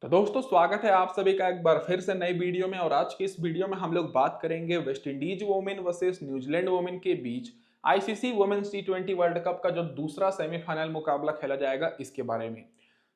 तो दोस्तों स्वागत है आप सभी का एक बार फिर से नई वीडियो में। और आज की इस वीडियो में हम लोग बात करेंगे West Indies women versus New Zealand women के बीच आईसीसी वुमेन्स टी20 वर्ल्ड कप का जो दूसरा सेमीफाइनल मुकाबला खेला जाएगा इसके बारे में।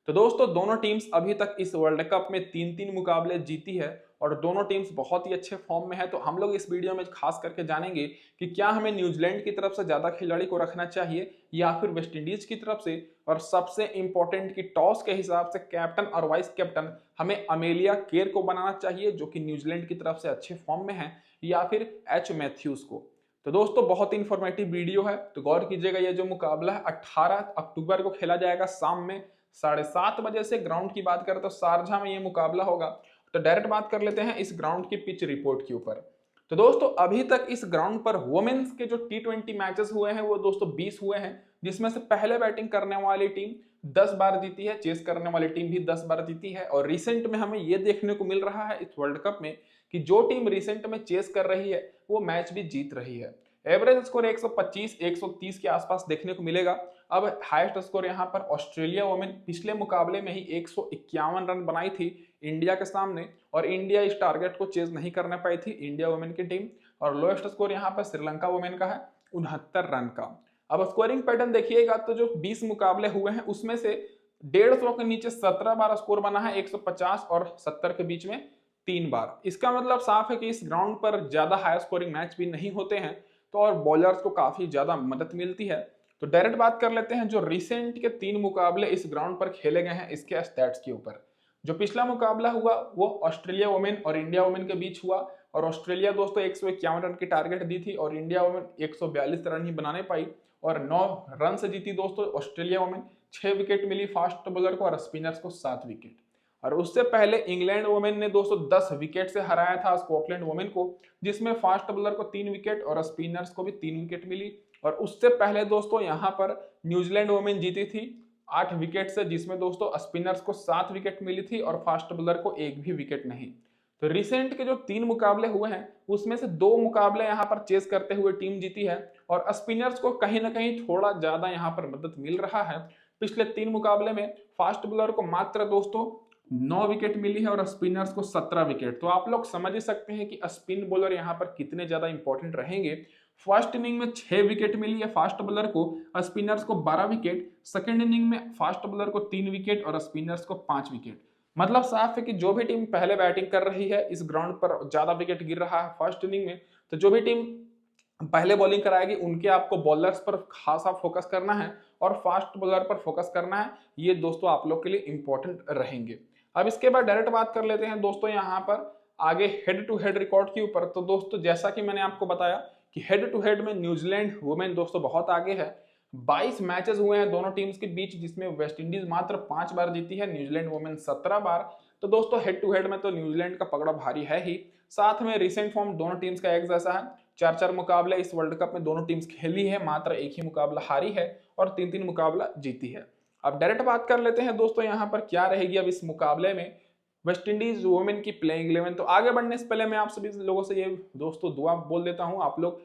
तो दोस्तों दोनों टीम्स अभी तक इस वर्ल्ड कप में तीन तीन मुकाबले जीती है और दोनों टीम्स बहुत ही अच्छे फॉर्म में है। तो हम लोग इस वीडियो में खास करके जानेंगे कि क्या हमें न्यूजीलैंड की तरफ से ज्यादा खिलाड़ी को रखना चाहिए या फिर वेस्ट इंडीज की तरफ से, और सबसे इंपॉर्टेंट कि टॉस के हिसाब से कैप्टन और वाइस कैप्टन हमें अमेलिया केर को बनाना चाहिए जो कि न्यूजीलैंड की तरफ से अच्छे फॉर्म में है, या फिर एच मैथ्यूज को। तो दोस्तों बहुत ही इंफॉर्मेटिव वीडियो है, तो गौर कीजिएगा। ये जो मुकाबला है 18 अक्टूबर को खेला जाएगा शाम में 7:30 बजे से। ग्राउंड की बात करें तो शारजा में ये मुकाबला होगा। तो डायरेक्ट बात कर लेते हैं इस ग्राउंड की पिच रिपोर्ट के ऊपर। तो दोस्तों अभी तक इस ग्राउंड पर वुमेन्स के जो टी20 मैचेस हुए हैं वो दोस्तों 20 हुए हैं, जिसमें से पहले बैटिंग करने वाली टीम 10 बार जीती है, चेस करने वाली टीम भी 10 बार जीती है। और रिसेंट में हमें यह देखने को मिल रहा है इस वर्ल्ड कप में कि जो टीम रिसेंट में चेस कर रही है वो मैच भी जीत रही है। एवरेज स्कोर 125 130 के आसपास देखने को मिलेगा। अब हाईएस्ट स्कोर यहाँ पर ऑस्ट्रेलिया वुमेन पिछले मुकाबले में ही 151 रन बनाई थी इंडिया के सामने, और इंडिया इस टारगेट को चेज नहीं करने पाई थी इंडिया वुमेन की टीम। और लोएस्ट स्कोर यहाँ पर श्रीलंका वुमेन का है 69 रन का। अब स्कोरिंग पैटर्न देखिएगा तो जो 20 मुकाबले हुए हैं उसमें से 150 के नीचे 17 बार स्कोर बना है, 150 और 70 के बीच में 3 बार। इसका मतलब साफ है कि इस ग्राउंड पर ज्यादा हाई स्कोरिंग मैच भी नहीं होते हैं, तो और बॉलर्स को काफी ज्यादा मदद मिलती है। तो डायरेक्ट बात कर लेते हैं जो रिसेंट के 3 मुकाबले इस ग्राउंड पर खेले गए हैं इसके स्टैट्स के ऊपर। जो पिछला मुकाबला हुआ वो ऑस्ट्रेलिया वुमेन और इंडिया वुमेन के बीच हुआ, और ऑस्ट्रेलिया दोस्तों 151 रन की टारगेट दी थी और इंडिया वुमेन 142 रन ही बनाने पाई और 9 रन से जीती दोस्तों ऑस्ट्रेलिया वुमेन। 6 विकेट मिली फास्ट बॉलर को और स्पिनर्स को 7 विकेट। और उससे पहले इंग्लैंड वुमेन ने दोस्तों 10 विकेट से हराया था स्कॉटलैंड वुमेन को, जिसमें फास्ट बॉलर को 3 विकेट और स्पिनर्स को भी 3 विकेट मिली। और उससे पहले दोस्तों यहाँ पर न्यूजीलैंड वुमेन जीती थी 8 विकेट से, जिसमें दोस्तों स्पिनर्स को 7 विकेट मिली थी और फास्ट बॉलर को 1 भी विकेट नहीं। तो रिसेंट के जो 3 मुकाबले हुए हैं उसमें से 2 मुकाबले यहाँ पर चेस करते हुए टीम जीती है, और स्पिनर्स को कहीं ना कहीं थोड़ा ज्यादा यहाँ पर मदद मिल रहा है। पिछले 3 मुकाबले में फास्ट बॉलर को मात्र दोस्तों 9 विकेट मिली है और स्पिनर्स को 17 विकेट। तो आप लोग समझ ही सकते हैं कि स्पिन बॉलर यहाँ पर कितने ज्यादा इंपॉर्टेंट रहेंगे। फर्स्ट इनिंग में 6 विकेट मिली है फास्ट बॉलर को, स्पिनर्स को 12 विकेट। सेकंड इनिंग में फास्ट बॉलर को 3 विकेट और स्पिनर्स को 5 विकेट। मतलब साफ है कि जो भी टीम पहले बैटिंग कर रही है इस ग्राउंड पर ज्यादा विकेट गिर रहा है फर्स्ट इनिंग में, तो जो भी टीम पहले बॉलिंग कराएगी उनके आपको बॉलर्स पर खासा फोकस करना है और फास्ट बॉलर पर फोकस करना है। ये दोस्तों आप लोग के लिए इंपॉर्टेंट रहेंगे। अब इसके बाद डायरेक्ट बात कर लेते हैं दोस्तों यहाँ पर आगे हेड टू हेड रिकॉर्ड के ऊपर। तो दोस्तों जैसा कि मैंने आपको बताया कि हेड टू हेड में न्यूजीलैंड वुमेन दोस्तों बहुत आगे है। 22 मैचेस हुए हैं दोनों टीम्स के बीच, जिसमें वेस्ट इंडीज मात्र 5 बार जीती है, न्यूजीलैंड वुमेन 17 बार। तो दोस्तों हेड टू हेड में तो न्यूजीलैंड का पकड़ा भारी है ही। साथ में रिसेंट फॉर्म दोनों टीम्स का एक जैसा है। 4-4 मुकाबले इस वर्ल्ड कप में दोनों टीम्स खेली है, मात्र एक ही मुकाबला हारी है और 3-3 मुकाबला जीती है। अब डायरेक्ट बात कर लेते हैं दोस्तों यहाँ पर क्या रहेगी अब इस मुकाबले में वेस्ट इंडीज वुमेन की प्लेइंग 11। तो आगे बढ़ने से पहले मैं आप सभी लोगों से ये दोस्तों दुआ बोल देता हूँ आप लोग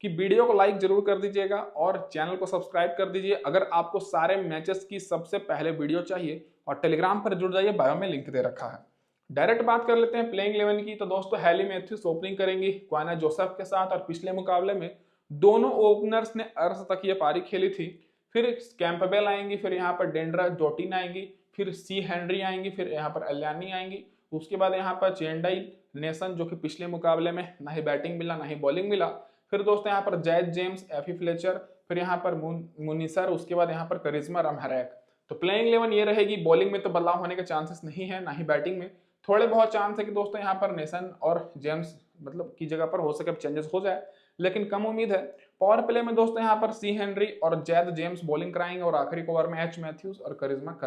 कि वीडियो को लाइक जरूर कर दीजिएगा और चैनल को सब्सक्राइब कर दीजिए अगर आपको सारे मैचेस की सबसे पहले वीडियो चाहिए, और टेलीग्राम पर जुड़ जाइए, बायो में लिंक दे रखा है। डायरेक्ट बात कर लेते हैं प्लेइंग 11 की। तो दोस्तों हैली मैथ्यूज ओपनिंग करेंगी क्वाना जोसेफ के साथ, और पिछले मुकाबले में दोनों ओपनर्स ने अर्धशतकीय पारी खेली थी। फिर कैंपबेल आएंगी, फिर यहाँ पर डेंड्रा डोटिन आएंगी, फिर सी हेनरी आएंगी, फिर यहाँ पर अल्यानी आएंगी। उसके बाद यहाँ पर चेंडाई नेशन जो कि पिछले मुकाबले में ना ही बैटिंग मिला ना ही बॉलिंग मिला। फिर दोस्तों यहाँ पर जैद जेम्स, एफी फ्लेचर, फिर यहाँ पर मुनीसर, उसके बाद यहाँ पर करिश्मा रमहरैक। तो प्लेइंग 11 ये रहेगी। बॉलिंग में तो बदलाव होने के चांसेस नहीं है, ना ही बैटिंग में। थोड़े बहुत चांस है कि दोस्तों यहाँ पर नेशन और जेम्स मतलब की जगह पर हो सके चेंजेस हो जाए, लेकिन कम उम्मीद है। पावर प्ले में दोस्तों यहाँ पर सी हेनरी और जैद जेम्स बॉलिंग कराएंगे और आखिरी ओवर में एच मैथ्यूज और करिश्मा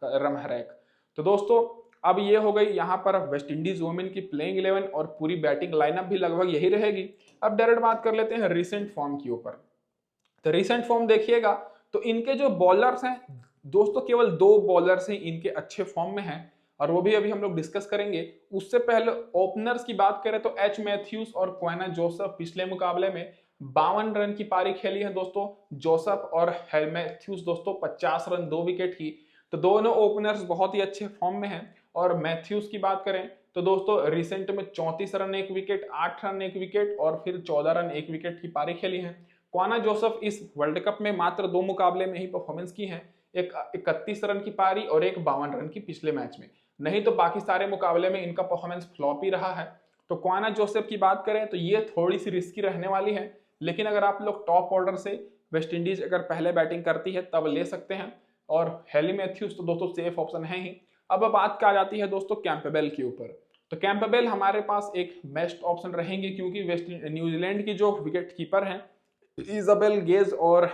रमहरैक। तो दोस्तों अब ये हो गई यहाँ पर वेस्ट इंडीज वुमेन की प्लेइंग 11 और पूरी बैटिंग लाइनअप भी लगभग यही रहेगी। अब डायरेक्ट बात कर लेते हैं रिसेंट फॉर्म के ऊपर। तो रिसेंट फॉर्म देखिएगा तो इनके जो बॉलर्स हैं दोस्तों केवल 2 बॉलर्स ही इनके अच्छे फॉर्म में हैं, और वो भी अभी हम लोग डिस्कस करेंगे। उससे पहले ओपनर्स की बात करें तो एच मैथ्यूज और क्वाना जोसेफ पिछले मुकाबले में 52 रन की पारी खेली है दोस्तों। जोसेफ और मैथ्यूज दोस्तों 50 रन 2 विकेट की। तो दोनों ओपनर्स बहुत ही अच्छे फॉर्म में हैं, और मैथ्यूज की बात करें तो दोस्तों रिसेंट में 34 रन 1 विकेट, 8 रन 1 विकेट और फिर 14 रन 1 विकेट की पारी खेली है। क्वाना जोसेफ इस वर्ल्ड कप में मात्र 2 मुकाबले में ही परफॉर्मेंस की है, एक 31 रन की पारी और एक 52 रन की पिछले मैच में, नहीं तो बाकी सारे मुकाबले में इनका परफॉर्मेंस फ्लॉप ही रहा है। तो क्वाना जोसेफ की बात करें तो ये थोड़ी सी रिस्की रहने वाली है, लेकिन अगर आप लोग टॉप ऑर्डर से वेस्ट इंडीज अगर पहले बैटिंग करती है तब ले सकते हैं। और हेली मैथ्यूज तो दोस्तों सेफ ऑप्शन है ही। अब बात क्या जाती है दोस्तों कैंपबेल के ऊपर, तो कैंपबेल हमारे पास एक बेस्ट ऑप्शन रहेंगे क्योंकि न्यूजीलैंड की जो विकेट कीपर हैं इजाबेल गेज और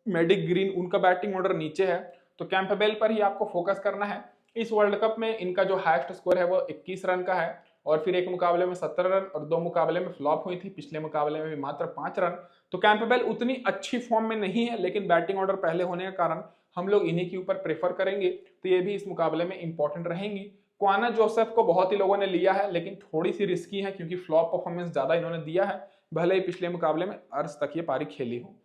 मेडिक ग्रीन, उनका बैटिंग ऑर्डर नीचे है, तो कैंपबेल पर ही आपको फोकस करना है। इस वर्ल्ड कप में इनका जो हाईएस्ट स्कोर है वो 21 रन का है और फिर एक मुकाबले में 17 रन और 2 मुकाबले में फ्लॉप हुई थी, पिछले मुकाबले में भी मात्र 5 रन। तो कैंपबेल उतनी अच्छी फॉर्म में नहीं है, लेकिन बैटिंग ऑर्डर पहले होने के कारण हम लोग इन्हीं के ऊपर प्रेफर करेंगे, तो ये भी इस मुकाबले में इंपॉर्टेंट रहेंगी। क्वाना जोसेफ को बहुत ही लोगों ने लिया है, लेकिन थोड़ी सी रिस्की है क्योंकि फ्लॉप परफॉर्मेंस ज्यादा इन्होंने दिया है, भले ही पिछले मुकाबले में अर्ज तक ये पारी खेली हो।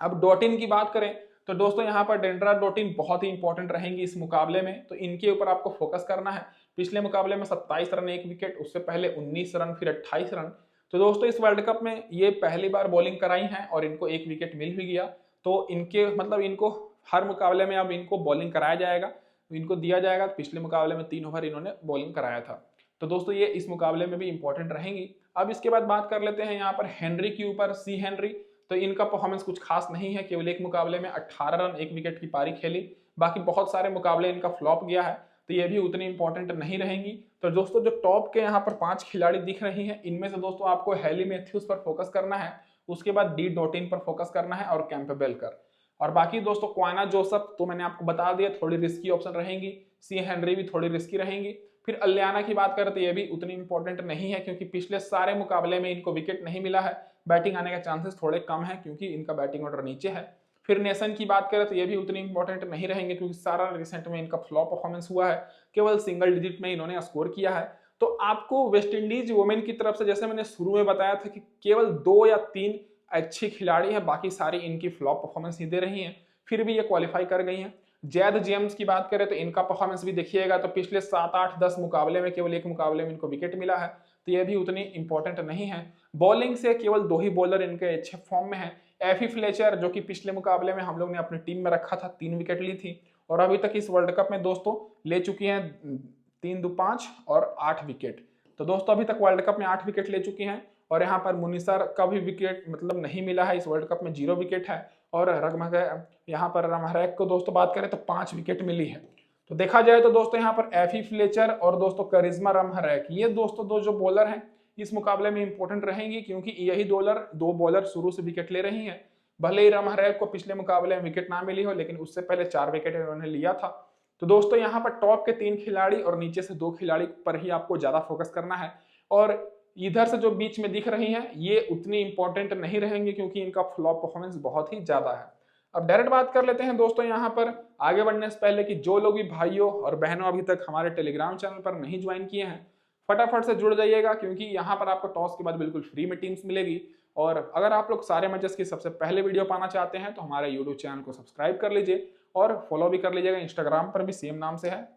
अब डॉटिन की बात करें तो दोस्तों यहाँ पर डेंड्रा डॉटिन बहुत ही इंपॉर्टेंट रहेंगी इस मुकाबले में, तो इनके ऊपर आपको फोकस करना है। पिछले मुकाबले में 27 रन 1 विकेट, उससे पहले 19 रन फिर 28 रन। तो दोस्तों इस वर्ल्ड कप में ये पहली बार बॉलिंग कराई है और इनको 1 विकेट मिल भी गया, तो इनके मतलब इनको हर मुकाबले में अब इनको बॉलिंग कराया जाएगा, इनको दिया जाएगा। पिछले मुकाबले में 3 ओवर इन्होंने बॉलिंग कराया था, तो दोस्तों ये इस मुकाबले में भी इंपॉर्टेंट रहेंगी। अब इसके बाद बात कर लेते हैं यहाँ पर हेनरी के ऊपर, सी हेनरी। तो इनका परफॉर्मेंस कुछ खास नहीं है, केवल एक मुकाबले में 18 रन 1 विकेट की पारी खेली, बाकी बहुत सारे मुकाबले इनका फ्लॉप गया है, तो ये भी उतनी इंपॉर्टेंट नहीं रहेंगी। तो दोस्तों जो टॉप के यहाँ पर 5 खिलाड़ी दिख रही हैं, इनमें से दोस्तों आपको हेली मैथ्यूज पर फोकस करना है, उसके बाद डी डॉटिन पर फोकस करना है और कैंपबेल कर। और बाकी दोस्तों क्वाना जोसेफ तो मैंने आपको बता दिया थोड़ी रिस्की ऑप्शन रहेंगी, सी हेनरी भी थोड़ी रिस्की रहेंगी। फिर अलियाना की बात करें तो ये भी उतनी इंपॉर्टेंट नहीं है क्योंकि पिछले सारे मुकाबले में इनको विकेट नहीं मिला है, बैटिंग आने के चांसेस थोड़े कम है क्योंकि इनका बैटिंग ऑर्डर नीचे है। फिर नेशन की बात करें तो ये भी उतनी इंपॉर्टेंट नहीं रहेंगे क्योंकि सारा रिसेंट में इनका फ्लॉप परफॉर्मेंस हुआ है, केवल सिंगल डिजिट में इन्होंने स्कोर किया है। तो आपको वेस्ट इंडीज वुमेन की तरफ से जैसे मैंने शुरू में बताया था कि केवल 2 या 3 अच्छी खिलाड़ी है, बाकी सारी इनकी फ्लॉप परफॉर्मेंस ही दे रही है, फिर भी ये क्वालिफाई कर गई हैं। जैद जेम्स की बात करें तो इनका परफॉर्मेंस भी देखिएगा तो पिछले 7, 8, 10 मुकाबले में केवल एक मुकाबले में इनको विकेट मिला है, तो ये भी उतनी इंपॉर्टेंट नहीं है। बॉलिंग से केवल 2 ही बॉलर इनके अच्छे फॉर्म में है, एफी फ्लेचर जो कि पिछले मुकाबले में हम लोग ने अपनी टीम में रखा था, 3 विकेट ली थी और अभी तक इस वर्ल्ड कप में दोस्तों ले चुकी हैं 3, 2, 5 और 8 विकेट। तो दोस्तों अभी तक वर्ल्ड कप में 8 विकेट ले चुकी हैं और यहाँ पर मुनिसा का भी विकेट मतलब नहीं मिला है, इस वर्ल्ड कप में 0 विकेट है। और यहाँ पर रमहरैक को दोस्तों बात करें तो 5 विकेट मिली है। तो देखा जाए तो दोस्तों यहाँ पर एफी फ्लेचर और दोस्तों करिश्मा रमहरैक, ये दोस्तों 2 जो बॉलर हैं इस मुकाबले में इंपॉर्टेंट रहेंगी क्योंकि यही 2 बॉलर शुरू से विकेट ले रही हैं। भले ही रमहरैक को पिछले मुकाबले में विकेट ना मिली हो, लेकिन उससे पहले 4 विकेट इन्होंने लिया था। तो दोस्तों यहाँ पर टॉप के 3 खिलाड़ी और नीचे से 2 खिलाड़ी पर ही आपको ज्यादा फोकस करना है और इधर से जो बीच में दिख रही हैं ये उतनी इंपॉर्टेंट नहीं रहेंगी क्योंकि इनका फ्लॉप परफॉर्मेंस बहुत ही ज्यादा है। अब डायरेक्ट बात कर लेते हैं दोस्तों यहाँ पर आगे बढ़ने से पहले कि जो लोग भी भाइयों और बहनों अभी तक हमारे टेलीग्राम चैनल पर नहीं ज्वाइन किए हैं फटाफट से जुड़ जाइएगा क्योंकि यहाँ पर आपको टॉस के बाद बिल्कुल फ्री में टीम्स मिलेगी। और अगर आप लोग सारे मैचेस की सबसे पहले वीडियो पाना चाहते हैं तो हमारे यूट्यूब चैनल को सब्सक्राइब कर लीजिए और फॉलो भी कर लीजिएगा, इंस्टाग्राम पर भी सेम नाम से है।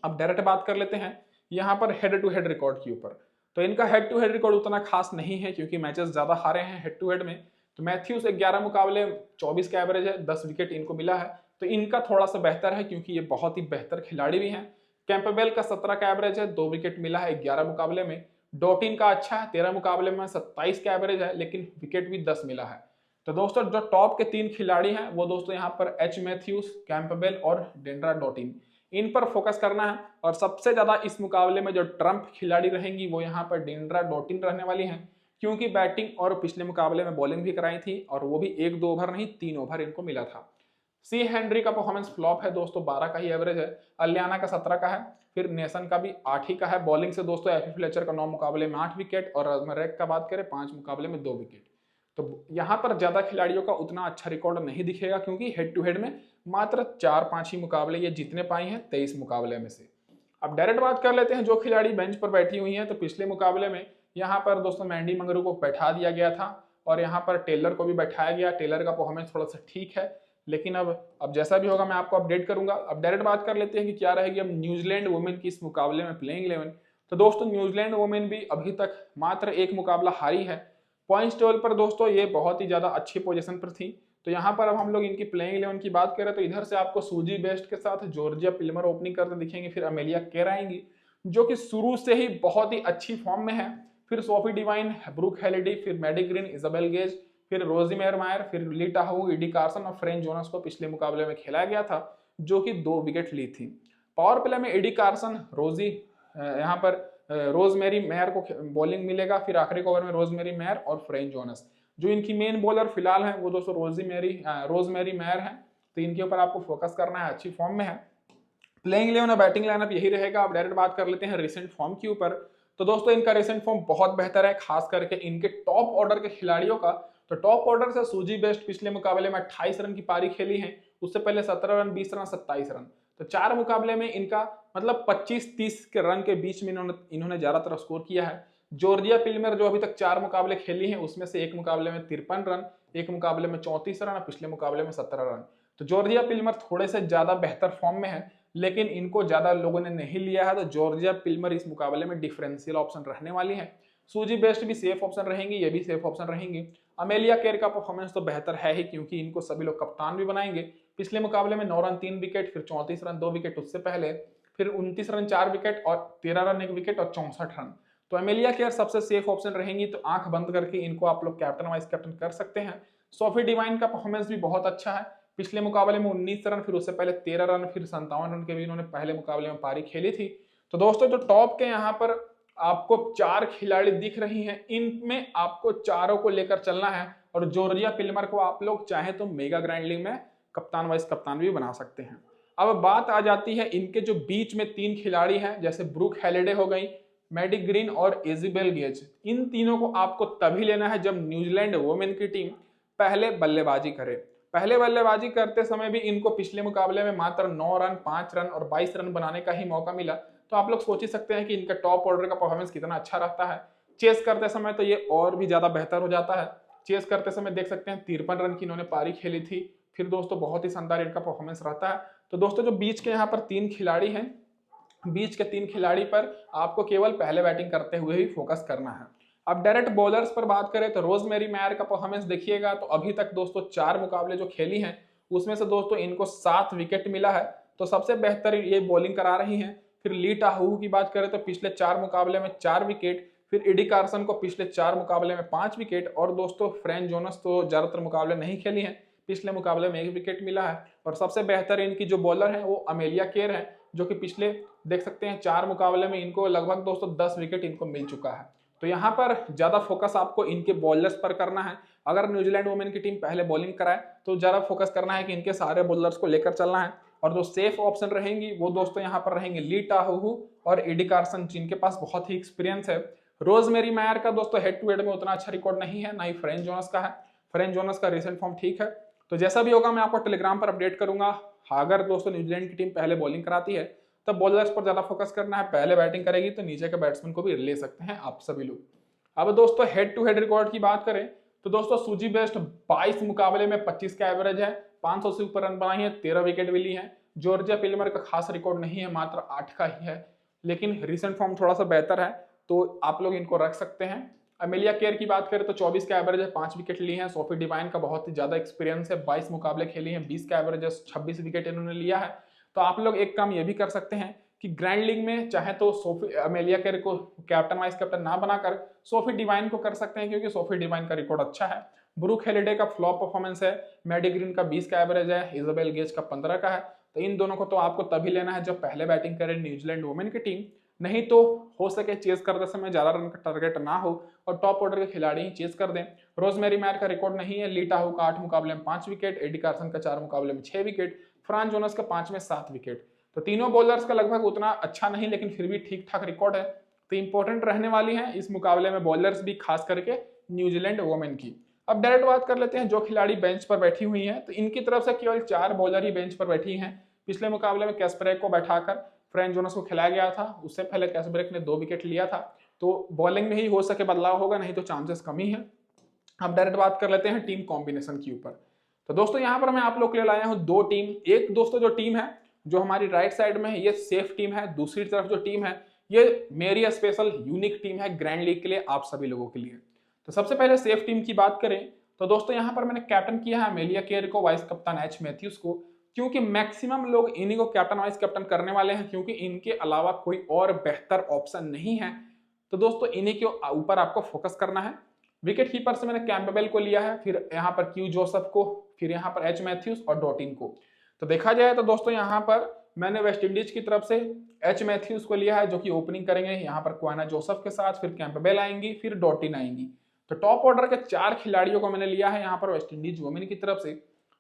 अब डायरेक्ट बात कर लेते हैं यहाँ पर हेड टू हेड रिकॉर्ड के ऊपर। तो इनका हेड टू हेड रिकॉर्ड उतना खास नहीं है क्योंकि मैचेस ज्यादा हारे हैं हेड टू हेड में। तो मैथ्यूज 11 मुकाबले 24 का एवरेज है, 10 विकेट इनको मिला है, तो इनका थोड़ा सा बेहतर है क्योंकि ये बहुत ही बेहतर खिलाड़ी भी हैं। कैंपबेल का 17 का एवरेज है, 2 विकेट मिला है 11 मुकाबले में। डॉटिन का अच्छा है, 13 मुकाबले में 27 का एवरेज है, लेकिन विकेट भी 10 मिला है। तो दोस्तों जो टॉप के 3 खिलाड़ी हैं वो दोस्तों यहाँ पर एच मैथ्यूज, कैंपबेल और डेंड्रा डॉटिन, इन पर फोकस करना है। और सबसे ज्यादा इस मुकाबले में जो ट्रम्प खिलाड़ी रहेंगी वो यहाँ पर डेंड्रा डॉटिन रहने वाली हैं क्योंकि बैटिंग और पिछले मुकाबले में बॉलिंग भी कराई थी और वो भी 1-2 ओवर नहीं 3 ओवर इनको मिला था। सी हेनरी का परफॉर्मेंस फ्लॉप है दोस्तों, 12 का ही एवरेज है। अलियाना का 17 का है, फिर नेशन का भी 8 ही का है। बॉलिंग से दोस्तों एफी फ्लेचर का 9 मुकाबले में 8 विकेट और रमहरैक का बात करें 5 मुकाबले में 2 विकेट। तो यहाँ पर ज्यादा खिलाड़ियों का उतना अच्छा रिकॉर्ड नहीं दिखेगा क्योंकि हेड टू हेड में मात्र 4-5 ही मुकाबले ये जीतने पाई हैं 23 मुकाबले में से। अब डायरेक्ट बात कर लेते हैं जो खिलाड़ी बेंच पर बैठी हुई हैं। तो पिछले मुकाबले में यहाँ पर दोस्तों मैंडी मंगरू को बैठा दिया गया था और यहाँ पर टेलर को भी बैठाया गया। टेलर का परफॉर्मेंस थोड़ा सा ठीक है, लेकिन अब जैसा भी होगा मैं आपको अपडेट करूंगा। अब डायरेक्ट बात कर लेते हैं कि क्या रहेगी अब न्यूजीलैंड वुमेन की इस मुकाबले में प्लेइंग 11। तो दोस्तों न्यूजीलैंड वुमेन भी अभी तक मात्र एक मुकाबला हारी है। पॉइंट्स टेबल पर दोस्तों ये बहुत ही ज्यादा अच्छी पोजीशन पर थी। तो यहाँ पर अब हम लोग इनकी प्लेइंग 11 की बात करें तो इधर से आपको सूजी बेस्ट के साथ जॉर्जिया पिल्मर ओपनिंग करते दिखेंगे, फिर अमेलिया केर आएंगी जो कि शुरू से ही बहुत ही अच्छी फॉर्म में है, फिर सोफी डिवाइन, ब्रूक हेलिडी, फिर मैडी ग्रीन, इजाबेल गेज, फिर रोजीमेर मायर, फिर लीटा हाउ, इडी कार्सन और फ्रेंच जोनस को पिछले मुकाबले में खिलाया गया था जो कि 2 विकेट ली थी। पावर प्ले में एडी कार्सन, यहाँ पर रोजमेरी मेयर को बॉलिंग मिलेगा, फिर आखिरी ओवर में रोजमेरी मेयर और फ्रेंच जोनस। जो इनकी मेन बॉलर फिलहाल है वो दोस्तों रोजमेरी मेयर है, तो इनके ऊपर आपको फोकस करना है, अच्छी फॉर्म में है। प्लेइंग 11 और बैटिंग लाइनअप यही रहेगा। अब डायरेक्ट बात कर लेते हैं रिसेंट फॉर्म के ऊपर। तो दोस्तों इनका रिसेंट फॉर्म बहुत बेहतर है, खास करके इनके टॉप ऑर्डर के खिलाड़ियों का। तो टॉप ऑर्डर से सूजी बेस्ट पिछले मुकाबले में 28 रन की पारी खेली है, उससे पहले 17 रन, 20 रन, 27 रन। तो 4 मुकाबले में इनका मतलब 25-30 के रन के बीच में इन्होंने ज्यादातर स्कोर किया है। जॉर्जिया पिल्मर जो अभी तक 4 मुकाबले खेली हैं उसमें से एक मुकाबले में 53 रन, एक मुकाबले में 34 रन और पिछले मुकाबले में 17 रन। तो जॉर्जिया पिल्मर थोड़े से ज्यादा बेहतर फॉर्म में है, लेकिन इनको ज्यादा लोगों ने नहीं लिया है। तो जॉर्जिया पिल्मर इस मुकाबले में डिफरेंशियल ऑप्शन रहने वाली है। सूजी बेस्ट भी सेफ ऑप्शन रहेंगी, ये भी सेफ ऑप्शन रहेंगी। अमेलिया केर का परफॉर्मेंस तो बेहतर है ही, क्योंकि इनको सभी लोग कप्तान भी बनाएंगे। पिछले मुकाबले में 9 रन 3 विकेट, फिर 34 रन 2 विकेट उससे पहले, फिर 29 रन 4 विकेट और 13 रन 1 विकेट और 64 रन। तो अमेलिया केर सबसे सेफ ऑप्शन रहेंगी, तो आंख बंद करके इनको आप लोग कैप्टन वाइस कैप्टन कर सकते हैं। सोफी डिवाइन का परफॉर्मेंस भी बहुत अच्छा है। पिछले मुकाबले में 19 रन, फिर उससे पहले 13 रन, फिर 57 रन के भी इन्होंने पहले मुकाबले में पारी खेली थी। तो दोस्तों जो टॉप के यहाँ पर आपको 4 खिलाड़ी दिख रही हैं, इनमें आपको चारों को लेकर चलना है। और जॉर्जिया पिल्मर को आप लोग चाहे तो मेगा ग्रैंड लीग में कप्तान वाइस कप्तान भी बना सकते हैं। अब बात आ जाती है इनके जो बीच में 3 खिलाड़ी हैं, जैसे ब्रूक हेलिडे हो गई, मैडी ग्रीन और इजाबेल गेज। इन तीनों को आपको तभी लेना है जब न्यूजीलैंड वुमेन की टीम पहले बल्लेबाजी करे। पहले बल्लेबाजी करते समय भी इनको पिछले मुकाबले में मात्र 9 रन 5 रन और 22 रन बनाने का ही मौका मिला। तो आप लोग सोच ही सकते हैं कि इनका टॉप ऑर्डर का परफॉर्मेंस कितना अच्छा रहता है। चेस करते समय तो ये और भी ज्यादा बेहतर हो जाता है। चेस करते समय देख सकते हैं 53 रन की इन्होंने पारी खेली थी। फिर दोस्तों बहुत ही शानदार इनका परफॉर्मेंस रहता है। तो दोस्तों जो बीच के यहाँ पर 3 खिलाड़ी हैं, बीच के 3 खिलाड़ी पर आपको केवल पहले बैटिंग करते हुए ही फोकस करना है। अब डायरेक्ट बॉलर्स पर बात करें तो रोजमेरी मैयर का परफॉर्मेंस देखिएगा, तो अभी तक दोस्तों 4 मुकाबले जो खेली हैं उसमें से दोस्तों इनको 7 विकेट मिला है, तो सबसे बेहतर ये बॉलिंग करा रही हैं। फिर लीटा हाउ की बात करें तो पिछले 4 मुकाबले में 4 विकेट, फिर इडी कार्सन को पिछले 4 मुकाबले में 5 विकेट, और दोस्तों फ्रेंच जोनस तो ज्यादातर मुकाबले नहीं खेली हैं, पिछले मुकाबले में 1 विकेट मिला है। और सबसे बेहतर इनकी जो बॉलर है वो अमेलिया केर है, जो कि पिछले देख सकते हैं 4 मुकाबले में इनको लगभग दोस्तों 10 विकेट इनको मिल चुका है। तो यहाँ पर ज्यादा फोकस आपको इनके बॉलर्स पर करना है। अगर न्यूजीलैंड वुमेन की टीम पहले बॉलिंग कराए तो ज्यादा फोकस करना है कि इनके सारे बॉलर्स को लेकर चलना है। और जो सेफ ऑप्शन रहेंगी वो दोस्तों यहाँ पर रहेंगे लीटा हाउ और एडी कार्सन, जिनके पास बहुत ही एक्सपीरियंस है। रोजमेरी मायर का दोस्तों हेड टू हेड में उतना अच्छा रिकॉर्ड नहीं है, ना ही फ्रेंच जोनस का है। फ्रेंच जोनस का रिसेंट फॉर्म ठीक है। तो जैसा भी होगा मैं आपको टेलीग्राम पर अपडेट करूंगा। अगर दोस्तों न्यूजीलैंड की टीम पहले बॉलिंग कराती है तो बॉलर्स पर ज्यादा फोकस करना है, पहले बैटिंग करेगी तो नीचे के बैट्समैन को भी ले सकते हैं आप सभी लोग। अब दोस्तों हेड टू हेड रिकॉर्ड की बात करें तो दोस्तों सूजी बेस्ट 22 मुकाबले में 25 का एवरेज है, 500 से ऊपर रन बनाई है, 13 विकेट भी ली है। जॉर्जिया पिल्मर का खास रिकॉर्ड नहीं है, मात्र 8 का ही है, लेकिन रिसेंट फॉर्म थोड़ा सा बेहतर है, तो आप लोग इनको रख सकते हैं। अमेलिया केयर की बात करें तो 24 का एवरेज है, 5 विकेट ली है। सोफी डिवाइन का बहुत ही ज्यादा एक्सपीरियंस है, 22 मुकाबले खेली हैं, 20 का एवरेज है, 26 विकेट इन्होंने लिया है। तो आप लोग एक काम ये भी कर सकते हैं कि ग्रैंड लीग में चाहे तो सोफी अमेलिया केयर को कैप्टन वाइस कैप्टन ना बनाकर सोफी डिवाइन को कर सकते हैं, क्योंकि सोफी डिवाइन का रिकॉर्ड अच्छा है। ब्रूक हेलिडे का फ्लॉप परफॉर्मेंस है, मैडी ग्रीन का 20 का एवरेज है, इजाबेल गेज का 15 का है। तो इन दोनों को तो आपको तभी लेना है जब पहले बैटिंग करे न्यूजीलैंड वुमेन की टीम, नहीं तो हो सके चेस करते समय ज्यादा रन का टारगेट ना हो और टॉप ऑर्डर के खिलाड़ी ही चेस कर दें। रोजमेरी मैयर का रिकॉर्ड नहीं है, लीटा हाउ का 8 मुकाबले में 5 विकेट, एडी कार्सन का 4 मुकाबले में 6 विकेट, फ्रांस जोनस का 5 में 7 विकेट। तो तीनों बॉलर्स का लगभग उतना अच्छा नहीं, लेकिन फिर भी ठीक ठाक रिकॉर्ड है। तो इंपॉर्टेंट रहने वाली है इस मुकाबले में बॉलर्स भी, खास करके न्यूजीलैंड वुमेन की। अब डायरेक्ट बात कर लेते हैं जो खिलाड़ी बेंच पर बैठी हुई हैं, तो इनकी तरफ से केवल 4 बॉलर ही बेंच पर बैठी हैं। पिछले मुकाबले में कैस्परेक को बैठाकर फ्रेंच जोनस को खिलाया गया था, उससे पहले कैस्परेक ने 2 विकेट लिया था। तो बॉलिंग में ही हो सके बदलाव होगा, नहीं तो चांसेस कम ही है। अब डायरेक्ट बात कर लेते हैं टीम कॉम्बिनेशन के ऊपर। तो दोस्तों यहाँ पर मैं आप लोग के लिए लाया हूँ दो टीम। एक दोस्तों जो टीम है जो हमारी राइट साइड में है ये सेफ टीम है, दूसरी तरफ जो टीम है ये मेरी स्पेशल यूनिक टीम है ग्रैंड लीग के लिए आप सभी लोगों के लिए। तो सबसे पहले सेफ टीम की बात करें तो दोस्तों यहाँ पर मैंने कैप्टन किया है अमेलिया केयर को, वाइस कप्तान एच मैथ्यूज को, क्योंकि मैक्सिमम लोग इन्हीं को कैप्टन वाइस कैप्टन करने वाले हैं क्योंकि इनके अलावा कोई और बेहतर ऑप्शन नहीं है। तो दोस्तों इन्हीं के ऊपर आपको फोकस करना है। विकेट कीपर से मैंने कैम्पबेल को लिया है, फिर यहाँ पर क्यू जोसेफ को, फिर यहाँ पर एच मैथ्यूज और डॉटिन को। तो देखा जाए तो दोस्तों यहाँ पर मैंने वेस्ट इंडीज की तरफ से एच मैथ्यूज को लिया है जो कि ओपनिंग करेंगे यहाँ पर क्वाना जोसेफ के साथ, फिर कैम्पबेल आएंगी, फिर डॉटिन आएंगी। तो टॉप ऑर्डर के 4 खिलाड़ियों को मैंने लिया है यहाँ पर वेस्ट इंडीज वुमेन की तरफ से।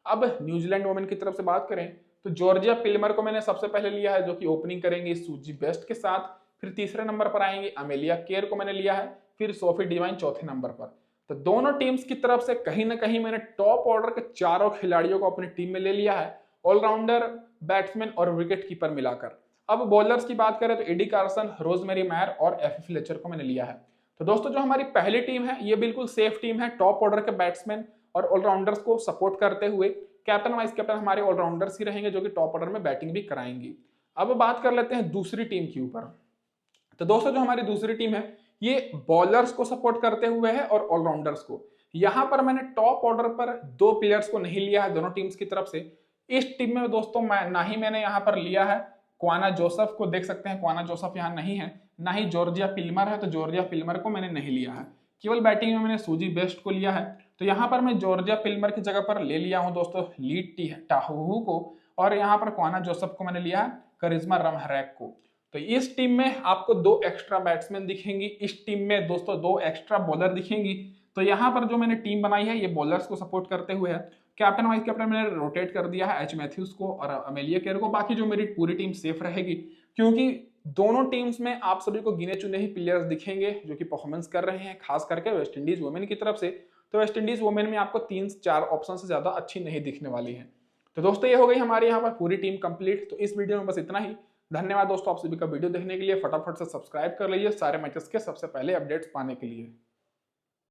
अब न्यूजीलैंड वुमेन की तरफ से बात करें तो जॉर्जिया पिल्मर को मैंने सबसे पहले लिया है जो कि ओपनिंग करेंगे सूजी बेस्ट के साथ, फिर तीसरे नंबर पर आएंगे अमेलिया केयर को मैंने लिया है, फिर सोफी डिवाइन चौथे नंबर पर। तो दोनों टीम्स की तरफ से कहीं ना कहीं मैंने टॉप ऑर्डर के चारों खिलाड़ियों को अपनी टीम में ले लिया है, ऑलराउंडर, बैट्समैन और विकेट कीपर मिलाकर। अब बॉलर्स की बात करें तो एडी कार्सन, रोजमेरी मैयर और एफ फ्लेचर को मैंने लिया है। तो दोस्तों जो हमारी पहली टीम है ये बिल्कुल सेफ टीम है, टॉप ऑर्डर के बैट्समैन और ऑलराउंडर्स को सपोर्ट करते हुए कैप्टन वाइस कैप्टन हमारे ऑलराउंडर्स ही रहेंगे जो कि टॉप ऑर्डर में बैटिंग भी कराएंगे। अब बात कर लेते हैं दूसरी टीम के ऊपर। तो दोस्तों जो हमारी दूसरी टीम है ये बॉलर्स को सपोर्ट करते हुए है और ऑलराउंडर्स को। यहां पर मैंने टॉप ऑर्डर पर 2 प्लेयर्स को नहीं लिया है दोनों टीम्स की तरफ से। इस टीम में दोस्तों ना ही मैंने यहाँ पर लिया है क्वाना जोसेफ को, देख सकते हैं क्वाना जोसेफ यहाँ नहीं है, ना ही जॉर्जिया पिल्मर है, तो जॉर्जिया पिल्मर को मैंने नहीं लिया है। केवल बैटिंग में मैंने सूजी बेस्ट को लिया है। तो यहाँ पर मैं जॉर्जिया पिल्मर की जगह पर ले लिया हूँ दोस्तों लीड टाहू को, और यहाँ पर क्वाना जोसेफ को मैंने लिया है करिश्मा रमहरैक को। तो इस टीम में आपको 2 एक्स्ट्रा बैट्समैन दिखेंगी, इस टीम में दोस्तों 2 एक्स्ट्रा बॉलर दिखेंगी। तो यहाँ पर जो मैंने टीम बनाई है ये बॉलर्स को सपोर्ट करते हुए है। कैप्टन वाइस कैप्टन मैंने रोटेट कर दिया है एच मैथ्यूज को और अमेलिया केयर को। बाकी जो मेरी पूरी टीम सेफ रहेगी क्योंकि दोनों टीम्स में आप सभी को गिने चुने ही प्लेयर्स दिखेंगे जो कि परफॉर्मेंस कर रहे हैं, खास करके वेस्ट इंडीज वुमेन की तरफ से। तो वेस्ट इंडीज वुमेन में आपको 3-4 ऑप्शन से ज्यादा अच्छी नहीं दिखने वाली है। तो दोस्तों ये हो गई हमारे यहाँ पर पूरी टीम कंप्लीट। तो इस वीडियो में बस इतना ही। धन्यवाद दोस्तों आप सभी का वीडियो देखने के लिए। फटाफट से सब्सक्राइब कर लीजिए सारे मैचेस के सबसे पहले अपडेट्स पाने के लिए।